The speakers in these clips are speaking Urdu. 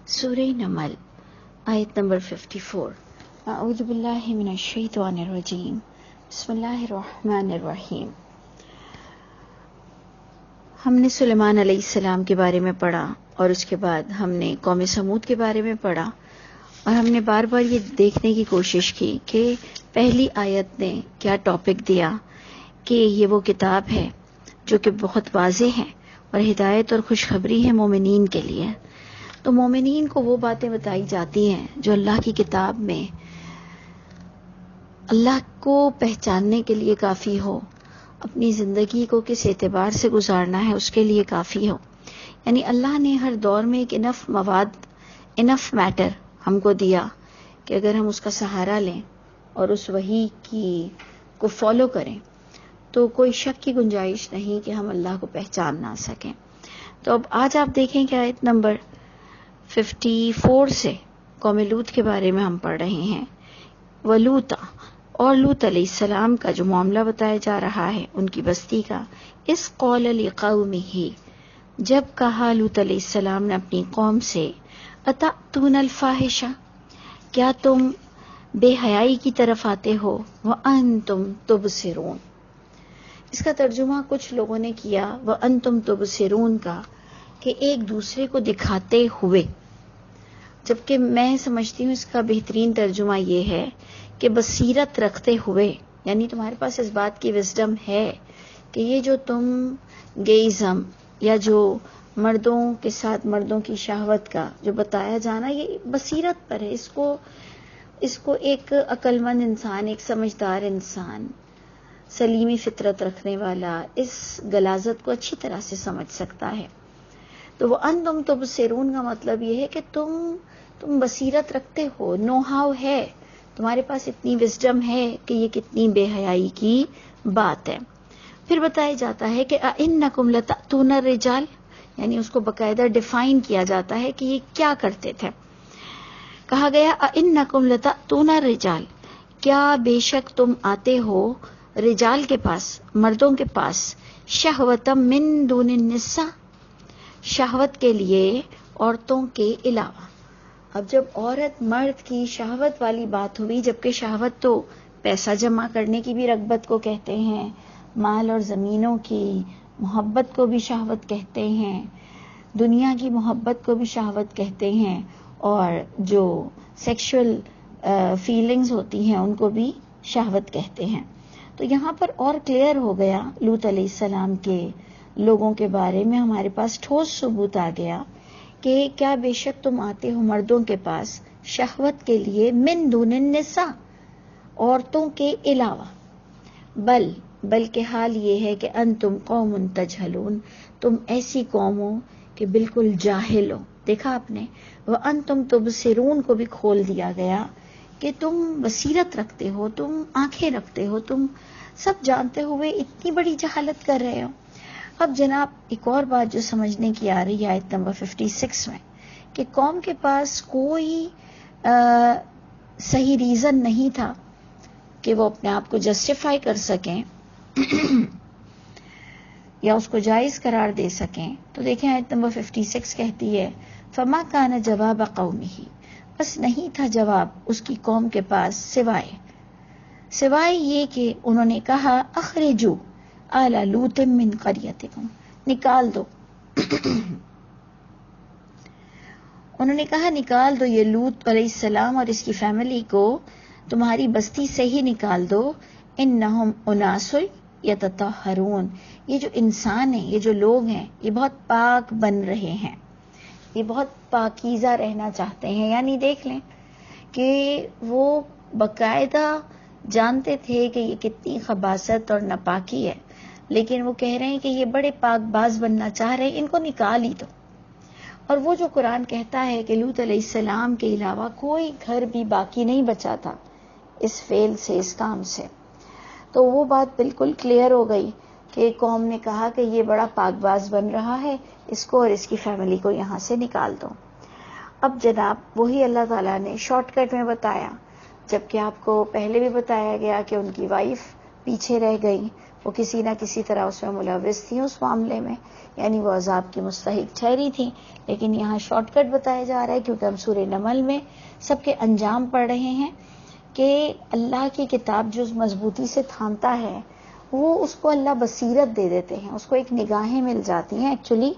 سورہ نمل آیت نمبر 54. اعوذ باللہ من الشیطان الرجیم. بسم اللہ الرحمن الرحیم. ہم نے سلیمان علیہ السلام کے بارے میں پڑھا اور اس کے بعد ہم نے قوم سمود کے بارے میں پڑھا، اور ہم نے بار بار یہ دیکھنے کی کوشش کی کہ پہلی آیت نے کیا ٹاپک دیا کہ یہ وہ کتاب ہے جو کہ بہت واضح ہے اور ہدایت اور خوشخبری ہے مومنین کے لیے. تو مومنین کو وہ باتیں بتائی جاتی ہیں جو اللہ کی کتاب میں اللہ کو پہچاننے کے لیے کافی ہو، اپنی زندگی کو کس اعتبار سے گزارنا ہے اس کے لیے کافی ہو. یعنی اللہ نے ہر دور میں ایک انف میٹر ہم کو دیا کہ اگر ہم اس کا سہارا لیں اور اس وحی کو فالو کریں تو کوئی شک کی گنجائش نہیں کہ ہم اللہ کو پہچان نہ سکیں. تو اب آج آپ دیکھیں کہ آیت نمبر 54 سے قوم لوط کے بارے میں ہم پڑھ رہے ہیں. ولوطا، اور لوط علیہ السلام کا جو معاملہ بتایا جا رہا ہے ان کی بستی کا. اس قول لقومہ، جب کہا لوط علیہ السلام نے اپنی قوم سے، اتأتون الفاحشہ، کیا تم بے حیائی کی طرف آتے ہو، وانتم تبصرون. اس کا ترجمہ کچھ لوگوں نے کیا وانتم تبصرون کا کہ ایک دوسرے کو دکھاتے ہوئے، جبکہ میں سمجھتی ہوں اس کا بہترین ترجمہ یہ ہے کہ بصیرت رکھتے ہوئے، یعنی تمہارے پاس اس بات کی وزڈم ہے کہ یہ جو تم گیزم یا جو مردوں کے ساتھ مردوں کی شہوت کا جو بتایا جانا یہ بصیرت پر ہے. اس کو ایک عقل مند انسان، ایک سمجھدار انسان، سلیمی فطرت رکھنے والا اس غلاظت کو اچھی طرح سے سمجھ سکتا ہے. تو وہ انتم تبصرون کا مطلب یہ ہے کہ تم بصیرت رکھتے ہو، نو ہاؤ ہے، تمہارے پاس اتنی وزڈم ہے کہ یہ کتنی بے حیائی کی بات ہے. پھر بتایا جاتا ہے کہ اِنَّکُمْ لَتَأْتُونَ الرِّجَالَ، یعنی اس کو باقاعدہ ڈیفائن کیا جاتا ہے کہ یہ کیا کرتے تھے. کہا گیا اِنَّکُمْ لَتَأْتُونَ الرِّجَالَ، کیا بے شک تم آتے ہو رجال کے پاس، مردوں کے پاس، شہوتم من دون النساء، شہوت کے لیے عورتوں کے علاوہ. اب جب عورت مرد کی شہوت والی بات ہوئی، جبکہ شہوت تو پیسہ جمع کرنے کی بھی رغبت کو کہتے ہیں، مال اور زمینوں کی محبت کو بھی شہوت کہتے ہیں، دنیا کی محبت کو بھی شہوت کہتے ہیں، اور جو سیکشول فیلنگز ہوتی ہیں ان کو بھی شہوت کہتے ہیں. تو یہاں پر اور کلیئر ہو گیا لوط علیہ السلام کے لوگوں کے بارے میں، ہمارے پاس ٹھوس ثبوت آ گیا کہ کیا بے شک تم آتے ہو مردوں کے پاس شہوت کے لیے، من دون النساء، عورتوں کے علاوہ. بلکہ حال یہ ہے کہ انتم قوم تجہلون، تم ایسی قوم ہو کہ بالکل جاہل ہو. دیکھا آپ نے، وانتم تبصرون کو بھی کھول دیا گیا کہ تم بصیرت رکھتے ہو، تم آنکھیں رکھتے ہو، تم سب جانتے ہوئے اتنی بڑی جہالت کر رہے ہو. اب جناب ایک اور بات جو سمجھنے کی آ رہی ہے آیت نمبر 56 میں، کہ قوم کے پاس کوئی صحیح ریزن نہیں تھا کہ وہ اپنے آپ کو جسٹیفائی کر سکیں یا اس کو جائز قرار دے سکیں. تو دیکھیں آیت نمبر 56 کہتی ہے فما کان جواب قومہ، بس نہیں تھا جواب اس کی قوم کے پاس سوائے یہ کہ انہوں نے کہا اخرجو آل لوط من قریتکم، نکال دو انہوں نے کہا نکال دو یہ لوط علیہ السلام اور اس کی فیملی کو تمہاری بستی سے ہی نکال دو. انہم اناس یتطہرون، یہ جو انسان ہیں، یہ جو لوگ ہیں، یہ بہت پاک بن رہے ہیں، یہ بہت پاکیزہ رہنا چاہتے ہیں. یعنی دیکھ لیں کہ وہ باقاعدہ جانتے تھے کہ یہ کتنی خباثت اور ناپاکی ہے، لیکن وہ کہہ رہے ہیں کہ یہ بڑے پاک باز بننا چاہ رہے ہیں، ان کو نکال ہی دو. اور وہ جو قرآن کہتا ہے کہ لوط علیہ السلام کے علاوہ کوئی گھر بھی باقی نہیں بچا تھا اس فعل سے، اس کام سے، تو وہ بات بالکل کلیئر ہو گئی کہ قوم نے کہا کہ یہ بڑا پاک باز بن رہا ہے، اس کو اور اس کی فیملی کو یہاں سے نکال دو. اب جناب وہی اللہ تعالیٰ نے شارٹ کٹ میں بتایا، جبکہ آپ کو پہلے بھی بتایا گیا کہ ان کی وائف پیچھے رہ گئی، وہ کسی نہ کسی طرح اس میں ملوث تھیں اس معاملے میں، یعنی وہ عذاب کی مستحق ٹھہری تھیں. لیکن یہاں شارٹ کٹ بتایا جا رہا ہے کیونکہ ہم سورہ نمل میں سب کے انجام پڑھ رہے ہیں کہ اللہ کی کتاب جو مضبوطی سے تھامتا ہے وہ اس کو اللہ بصیرت دے دیتے ہیں، اس کو ایک نگاہیں مل جاتی ہیں. ایکچولی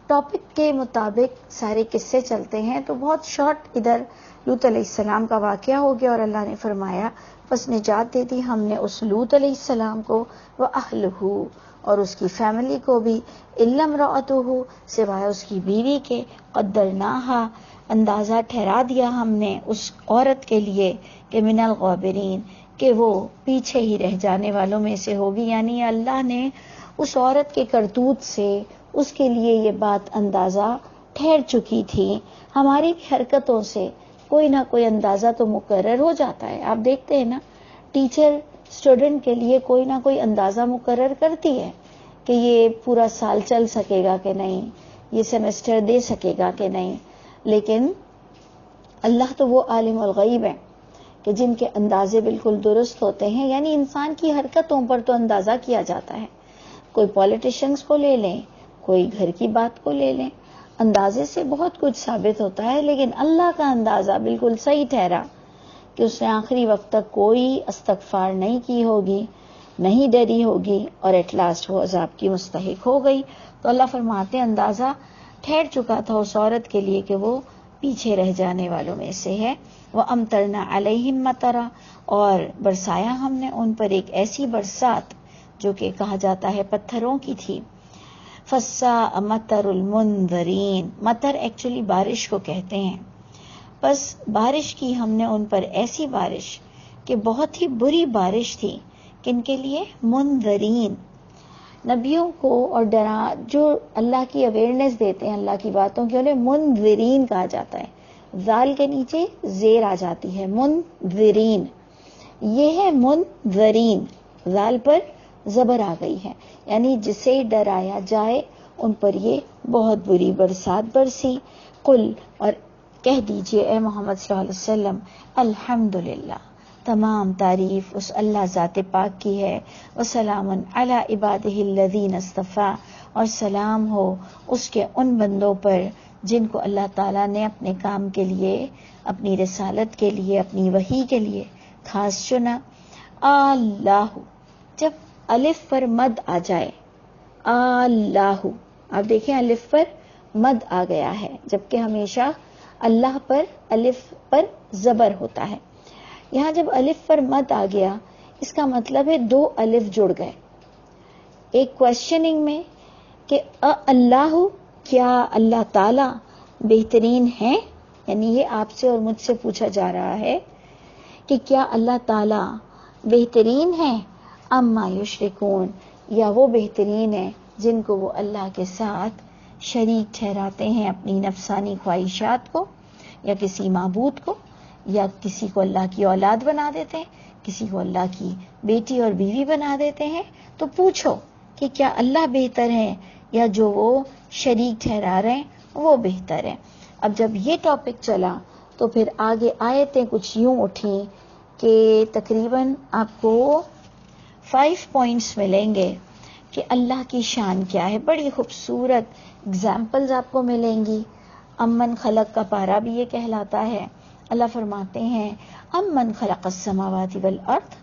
ٹاپک کے مطابق سارے قصے چلتے ہیں تو بہت شارٹ ادھر لوط علیہ السلام کا واقعہ ہو گیا اور اللہ نے فرمایا بس نجات دے دی ہم نے اس لوط علیہ السلام کو وَأَهْلُهُ اور اس کی فیملی کو بھی إِلَّا امْرَأَتُهُ سوائے اس کی بیوی کے قدرناها اندازہ ٹھہرا دیا ہم نے اس عورت کے لیے کہ من الغابرین کہ وہ پیچھے ہی رہ جانے والوں میں سے ہوگی. یعنی اللہ نے اس عورت کے کرتوت سے اس کے لیے یہ بات اندازہ ٹھہر چکی تھی. ہماری حرکتوں سے کوئی نہ کوئی اندازہ تو مقرر ہو جاتا ہے. آپ دیکھتے ہیں نا ٹیچر اسٹوڈنٹ کے لیے کوئی نہ کوئی اندازہ مقرر کرتی ہے کہ یہ پورا سال چل سکے گا کہ نہیں، یہ سیمسٹر دے سکے گا کہ نہیں. لیکن اللہ تو وہ عالم الغیب ہے کہ جن کے اندازے بالکل درست ہوتے ہیں. یعنی انسان کی حرکتوں پر تو اندازہ کیا جاتا ہے. کوئی پولیٹیشنز کو لے لیں، کوئی گھر کی بات کو لے لیں، اندازے سے بہت کچھ ثابت ہوتا ہے. لیکن اللہ کا اندازہ بالکل صحیح ٹھہرا کہ اس نے آخری وقت تک کوئی استغفار نہیں کی ہوگی، نہیں ڈری ہوگی اور ایٹ لاسٹ وہ عذاب کی مستحق ہو گئی. تو اللہ فرماتے اندازہ ٹھہر چکا تھا اس عورت کے لیے کہ وہ پیچھے رہ جانے والوں میں سے ہے. وَأَمْطَرْنَا عَلَيْهِمْ مَطَرًا اور برسایا ہم نے ان پر ایک ایسی برسات جو کہ کہا جاتا ہے پتھروں کی تھی. فَسَّاءَ مَطَرُ الْمُنذَرِينَ مطر ایکچولی بارش کو کہتے ہیں. بس بارش کی ہم نے ان پر ایسی بارش کہ بہت ہی بری بارش تھی. کن کے لیے؟ منذرین نبیوں کو اور جو اللہ کی اویئرنیس دیتے ہیں اللہ کی باتوں کے، انہیں منذرین کہا جاتا ہے. ذال کے نیچے زیر آ جاتی ہے منذرین. یہ ہے منذرین، ذال پر زبر آ گئی ہے، یعنی جسے ڈرایا جائے ان پر یہ بہت بری برسات برسی. قل اور کہہ دیجئے اے محمد صلی اللہ علیہ وسلم الحمدللہ تمام تعریف اس اللہ ذات پاک کی ہے. وسلام علی عبادہ الذین اصطفیٰ اور سلام ہو اس کے ان بندوں پر جن کو اللہ تعالیٰ نے اپنے کام کے لیے، اپنی رسالت کے لیے، اپنی وحی کے لیے خاص چنا. اللہ جب الف پر مد آ جائے، اللہ آپ دیکھیں الف پر مد آ گیا ہے جبکہ ہمیشہ اللہ پر الف پر زبر ہوتا ہے. یہاں جب الف پر مد آ گیا اس کا مطلب ہے دو الف جڑ گئے ایک کوشچننگ میں کہ اللہ کیا اللہ تعالی بہترین ہے، یعنی یہ آپ سے اور مجھ سے پوچھا جا رہا ہے کہ کیا اللہ تعالی بہترین ہے، اما یشرکون یا وہ بہترین ہے جن کو وہ اللہ کے ساتھ شریک ٹھہراتے ہیں اپنی نفسانی خواہشات کو یا کسی معبود کو، یا کسی کو اللہ کی اولاد بنا دیتے ہیں، کسی کو اللہ کی بیٹی اور بیوی بنا دیتے ہیں. تو پوچھو کہ کیا اللہ بہتر ہے یا جو وہ شریک ٹھہرا رہے ہیں وہ بہتر ہے. اب جب یہ ٹاپک چلا تو پھر آگے آیتیں کچھ یوں اٹھیں کہ تقریباً آپ کو 5 پوائنٹس ملیں گے کہ اللہ کی شان کیا ہے. بڑی خوبصورت اگزامپلز آپ کو ملیں گی. امن خلق کا پارا بھی یہ کہلاتا ہے. اللہ فرماتے ہیں امن خلق السماوات والارض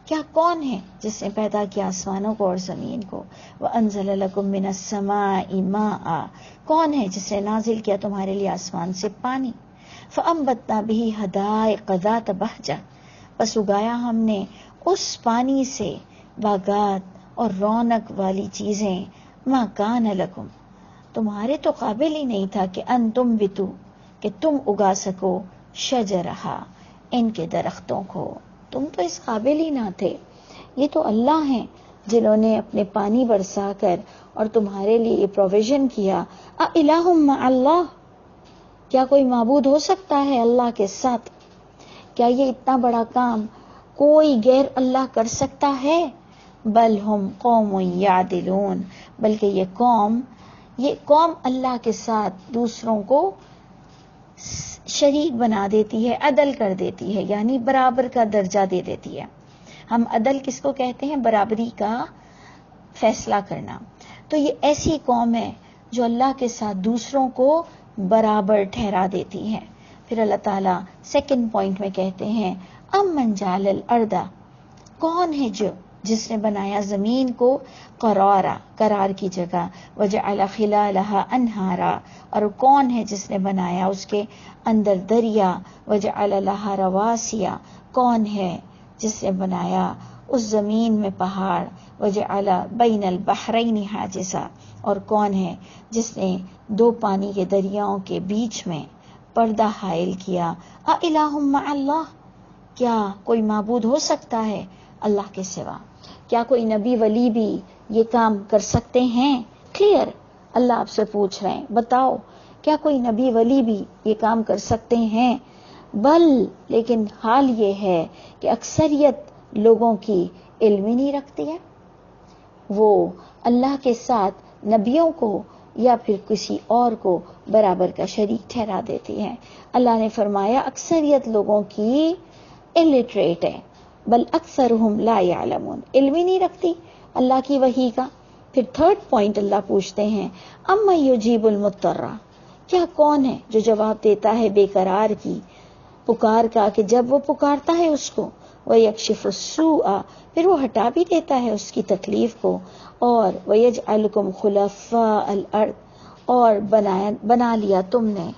کیا کون ہے جس نے پیدا کیا آسمانوں کو اور زمین کو. وانزل لکم من السماء ماء کون ہے جس نے نازل کیا تمہارے لیے آسمان سے پانی. فانبتنا به حدائق ذات بہجہ بس اگایا ہم نے اس پانی سے باغات اور رونق والی چیزیں. ما کان لکم تمہارے تو قابل ہی نہیں تھا کہ ان تم بتو کہ تم اگا سکو شجرہا ان کے درختوں کو، تم تو اس قابل ہی نہ تھے. یہ تو اللہ ہیں جنہوں نے اپنے پانی برسا کر اور تمہارے لیے یہ پروویژن کیا. الہ مع اللہ کیا کوئی معبود ہو سکتا ہے اللہ کے ساتھ؟ کیا یہ اتنا بڑا کام کوئی غیر اللہ کر سکتا ہے؟ بل ہم قوم یعدلون بلکہ یہ قوم اللہ کے ساتھ دوسروں کو شریک بنا دیتی ہے، عدل کر دیتی ہے، یعنی برابر کا درجہ دے دیتی ہے. ہم عدل کس کو کہتے ہیں؟ برابری کا فیصلہ کرنا. تو یہ ایسی قوم ہے جو اللہ کے ساتھ دوسروں کو برابر ٹھہرا دیتی ہے. پھر اللہ تعالیٰ سیکنڈ پوائنٹ میں کہتے ہیں امن جعل الارض، کون ہے جس نے بنایا زمین کو قرارا، قرار کی جگہ، وجعل خلالها انہارا، اور کون ہے جس نے بنایا اس کے اندر دریا، وجعل لها رواسیا، کون ہے جس نے بنایا اس زمین میں پہاڑ، وجعل بین البحرین حاجزا، اور کون ہے جس نے دو پانی کے دریاؤں کے بیچ میں پردہ حائل کیا. اِلٰہ مع اللہ، کیا کوئی معبود ہو سکتا ہے اللہ کے سوا؟ کیا کوئی نبی ولی بھی یہ کام کر سکتے ہیں؟ کلیئر اللہ آپ سے پوچھ رہے ہیں، بتاؤ کیا کوئی نبی ولی بھی یہ کام کر سکتے ہیں؟ بل، لیکن حال یہ ہے کہ اکثریت لوگوں کی علم ہی نہیں رکھتی ہے. وہ اللہ کے ساتھ نبیوں کو یا پھر کسی اور کو برابر کا شریک ٹھہرا دیتی ہے. اللہ نے فرمایا اکثریت لوگوں کی الٹریٹ ہے، بل اکثرہم لا یعلمون، علم ہی نہیں رکھتی اللہ کی وحی کا. پھر تھرڈ پوائنٹ اللہ پوچھتے ہیں امن یجیب المضطر، کیا کون ہے جو جواب دیتا ہے بے قرار کی پکار کا، کہ جب وہ پکارتا ہے اس کو، وَيَكْشِفُ السُّوءَ، پھر وہ ہٹا بھی دیتا ہے اس کی تکلیف کو، اور وَيَجْعَلُكُمْ خُلَفَاءَ الْأَرْضِ، اور بنا لیا تم نے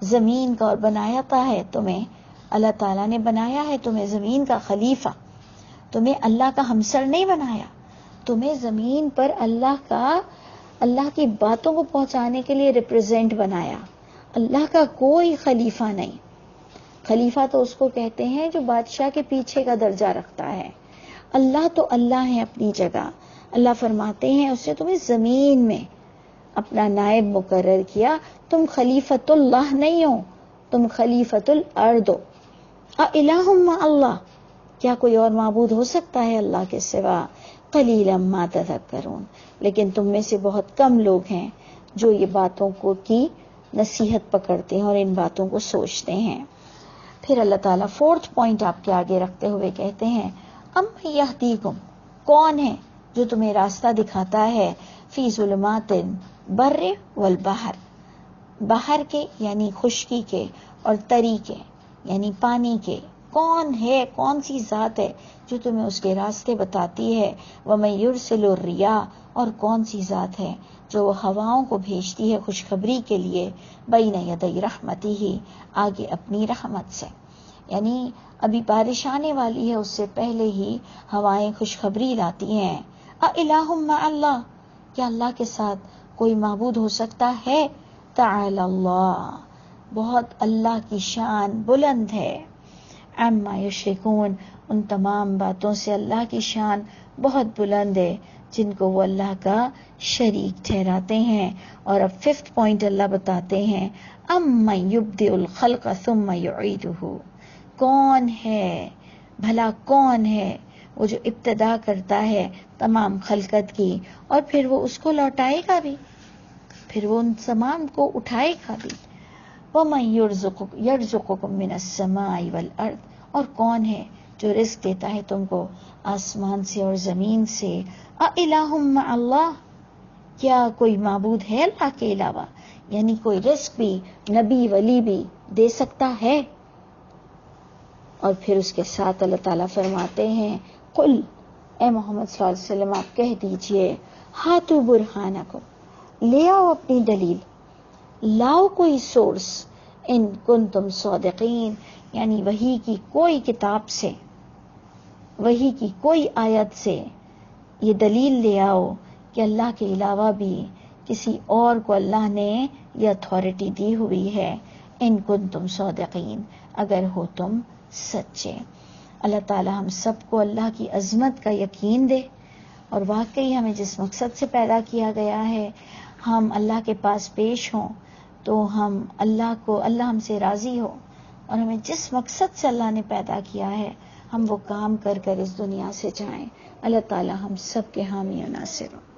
زمین کا، اور بنایا ہے تمہیں، اللہ تعالیٰ نے بنایا ہے تمہیں زمین کا خلیفہ. تمہیں اللہ کا ہمسر نہیں بنایا، تمہیں زمین پر اللہ کی باتوں کو پہنچانے کے لیے ریپرزینٹ بنایا. اللہ کا کوئی خلیفہ نہیں. خلیفہ تو اس کو کہتے ہیں جو بادشاہ کے پیچھے کا درجہ رکھتا ہے. اللہ تو اللہ ہے اپنی جگہ. اللہ فرماتے ہیں اس نے تمہیں زمین میں اپنا نائب مقرر کیا. تم خلیفۃ اللہ نہیں ہو، تم خلیفۃ الارض ہو. اِلٰہ مع اللہ، کیا کوئی اور معبود ہو سکتا ہے اللہ کے سوا؟ قلیلا ما تذکرون، لیکن تم میں سے بہت کم لوگ ہیں جو یہ باتوں کی نصیحت پکڑتے ہیں اور ان باتوں کو سوچتے ہیں. پھر اللہ تعالیٰ فورتھ پوائنٹ آپ کے آگے رکھتے ہوئے کہتے ہیں امن یہدیکم، کون ہے جو تمہیں راستہ دکھاتا ہے، فی ظلمات البر والبحر، بحر کے یعنی خشکی کے اور تری کے یعنی پانی کے. کون ہے، کون سی ذات ہے جو تمہیں اس کے راستے بتاتی ہے؟ وَمَن يُرْسِلُ الرِّيَاحَ، اور کون سی ذات ہے جو ہواؤں کو بھیجتی ہے خوشخبری کے لیے، بین یدی رحمتہ، آگے اپنی رحمت سے. یعنی ابھی بارش آنے والی ہے، اس سے پہلے ہی ہوائیں خوشخبری لاتی ہیں. اِلٰہ مع اللہ، کیا اللہ کے ساتھ کوئی معبود ہو سکتا ہے؟ تعالی اللہ، بہت اللہ کی شان بلند ہے. عما یشرکون، ان تمام باتوں سے اللہ کی شان بہت بلند ہے جن کو وہ اللہ کا شریک ٹھہراتے ہیں. اور اب ففتھ پوائنٹ اللہ بتاتے ہیں امن یبدئ الخلق ثم یعیدہ، کون ہے بھلا، کون ہے وہ جو ابتدا کرتا ہے تمام خلقت کی اور پھر وہ اس کو لوٹائے گا بھی، پھر وہ ان تمام کو اٹھائے گا بھی. وَمَن يَرْزُقُكُم مِّنَ السَّمَاءِ وَالْأَرْضِ، اور کون ہے جو رزق دیتا ہے تم کو آسمان سے اور زمین سے. اِلٰہ مع اللہ، کیا کوئی معبود ہے اللہ کے علاوہ؟ یعنی کوئی رزق بھی نبی ولی بھی دے سکتا ہے؟ اور پھر اس کے ساتھ اللہ تعالیٰ فرماتے ہیں قل، اے محمد صلی اللہ علیہ وسلم آپ کہہ دیجئے ہاتوا برہانکم، لے آؤ اپنی دلیل، لاؤ کوئی سورس، ان کنتم صادقین، یعنی وحی کی کوئی کتاب سے، وحی کی کوئی آیت سے یہ دلیل لے آؤ کہ اللہ کے علاوہ بھی کسی اور کو اللہ نے یہ اتھارٹی دی ہوئی ہے. ان کنتم صادقین، اگر ہو تم سچے. اللہ تعالی ہم سب کو اللہ کی عظمت کا یقین دے، اور واقعی ہمیں جس مقصد سے پیدا کیا گیا ہے ہم اللہ کے پاس پیش ہوں تو اللہ ہم سے راضی ہو، اور ہمیں جس مقصد سے اللہ نے پیدا کیا ہے ہم وہ کام کر کر اس دنیا سے جائیں. اللہ تعالی ہم سب کے حامی و ناصر ہوں.